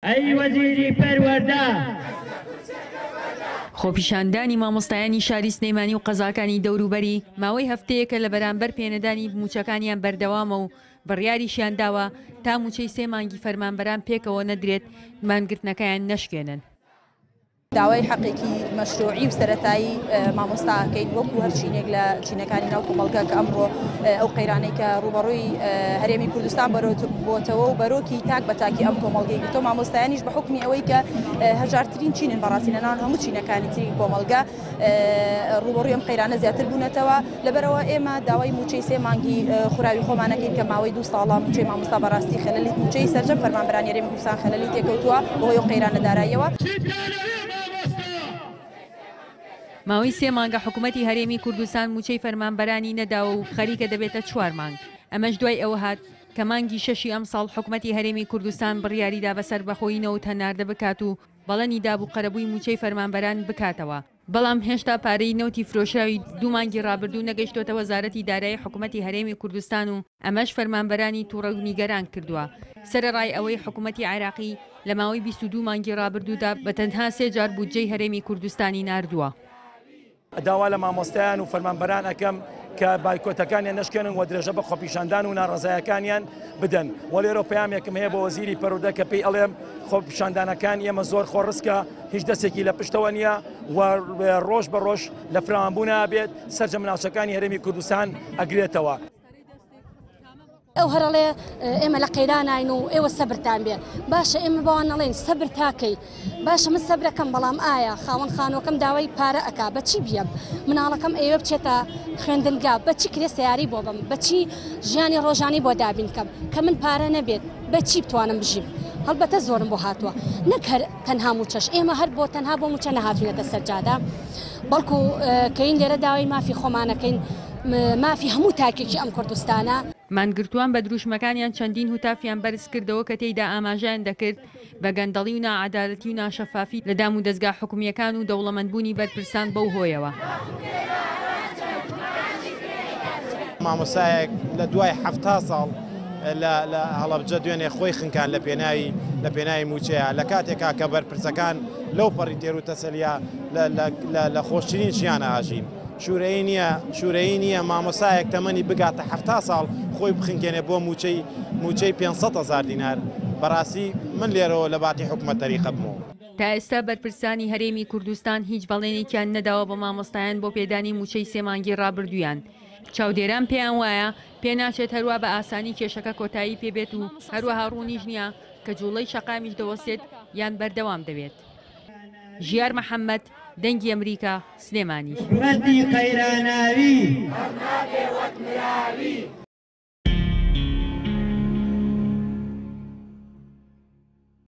ئەی وەزیری پەروەردە خۆپیشاندانی مامۆستایانی شاری سلێمانی و قەزاکانی دەوروبەری ماوەی هەفتەیەکە لە بەرامبەر پێنەدانی موچەکانیان بەردەوامە و بڕیاریشیان داوە تا موچەی 3 مانگی فەرمانبەران پێکەوە نەدرێت مانگرتنەکەیان نەشکێنن. داوای حەقێکی مەشروعی و سەرەتایی مامۆستاکەین وەکو هەر چینێک لە چینەکانی ناو کۆمەڵگە کە ئەمڕۆ ئەو قەیرانەی کە ڕوبەڕووی هەرێمی کوردستان بۆتەوە و بەرۆکی تاک بە تاکی ئەم کۆمەڵگەی گرتۆ مامۆستایانیش بە حکمی ئەوەی کە هەژارترین چینن بەڕاستی لەناو هەموو چینەکانی تری کۆمەڵگە ڕوبەڕووی ئەم قەیرانە زیاتر بوونەتەوە لەبەرەوە ئێمە داوای موچەی 3 مانگی خوراوی خۆمانەکەین کە ماوەی 2 ساڵە موچەی مامۆستا بەڕاستی خەلەلی موچەی سەرجەم فەرمانبەرانی هەرێمی کوردستان خەلەلی تێکەوتووە بەهۆی ئەو قەیرانە داراییەوە. ماوەی 3 مانگە حکوومەتی هەرێمی کوردستان موچەی فەرمانبەرانی نەداوە و خەریکە دەبێتە 4 مانگ. ئەمەش دوای ئەوە هات کە مانگی 6 ئەم ساڵ حکوومەتی هەرێمی کوردستان بڕیاریدا بەسەر بەخۆینەوە هەناردە بکات و بەڵەنی دابوو قەرەبووی موچەی فەرمانبەران بکاتەوە. بەڵام هێشتا پارەی نەوتی فرۆشراوی 2 مانگی ڕابردوو نەگەیشتۆتە وەزارەتی دارایی حکوومەتی هەرێمی کوردستان و ئەمەش فەرمانبەرانی تووڕە و نیگەران کردووە. سەرەڕای ئەوەی حکوومەتی عێراقی لە ماوەی 22 مانگی ڕابردوودا بە تەنها 3 جار بودجەی هەرێمی کوردستانی ناردووە. داوا لە مامۆستایان و فەرمانبەران ئەەکەم کە بایکۆتەکانیان نشکێنن و درێژە بە خۆپیشاندان و ناڕزایەکانیان بدەن. وەلێرۆ پەیامێکم هەیە بۆ وەزیری پەروەردە کە پێی ئەڵێم خۆپیشاندانەکان ئێمە زۆر خۆڕسکە هیچ دەستێکی لە پشتەوە نییە و ڕۆژ بە ڕۆژ لە فراوانبوونا بێت سەرجەم ناوچەکانی هەرێمی کوردستان ئەگرێتەوە. ئەو هەرڵێ ئێمە لە قەیرانین و ئێوە سەبرتان بێ باشە ئێمە بەوان نەڵێن سەبر تاکەی باشە من سەبرەکەم بەڵام ئایا خاوەن خانۆکەم داوای پارە ئەکا بەچی بیەم مناڵەکەم ئێوە بچێتە خوێندنگا بەچی کرێ سیاری بۆ بم بەچی ژیانی ڕۆژانی بۆ دابینکەم کە من پارە نەبێت بەچی بتوانم بژیم هەڵبەتە زۆرم بۆ هاتووە نەک هەر تەنها موچەش ئێمە هەر بۆ تەنها بۆ موچە نەهاتوونەتە سەرجادا بەڵکو کەین لێرە داوای مافی خۆمانەکەین مافی هەموو تاکێکی ئەم کوردستانە. مانگرتووان بە دروشمەکانیان چەندین هوتافیان بەرز کردەوە کە تێیدا ئاماژیان دەکرد بە گەندەڵی و نائەدالەتی و ناشەفافی لە دام و دەستگا حکوومیەکان و دەوڵەمەندبوونی بەرپرسان بەو هۆیەوە. مامۆستایەک لە دوای 7 ساڵ لە هەڵەبجە دوێنێ خۆی خنکان لە پێناوی موچەیە لە کاتێکا کە بەرپرسەکان لەو پەڕی تێر و تەسەلیا لە خۆشترین ژیانە ئاژین. شوورەیی نییە مامۆسایەک تەمەنی بگاتە 7 ساڵ خۆی بخنکێنێ بۆ موچەی 500,000 دینار بەڕاستی من لێرەوە لە باتی حکومەت تەریقە بمەوە. تا ئێستا بەرپرسانی هەرێمی کوردستان هیچ بەڵێنێکیان نەداوە بە مامۆستایان بۆ پێدانی موچەی 3 مانگی ڕابردوویان. چاودێران پێیان وایە پێ ناچێت هەروە بە ئاسانی کێشەکە کۆتایی پێبێت و هەروەها ڕوونیش نییە کە جوڵەی شەقامیش دەوەسێت یان بەردەوام دەبێت. ژیار محەممەد دەنگی ئەمریکا سلێمانی. حکوومەتی قەیراناوی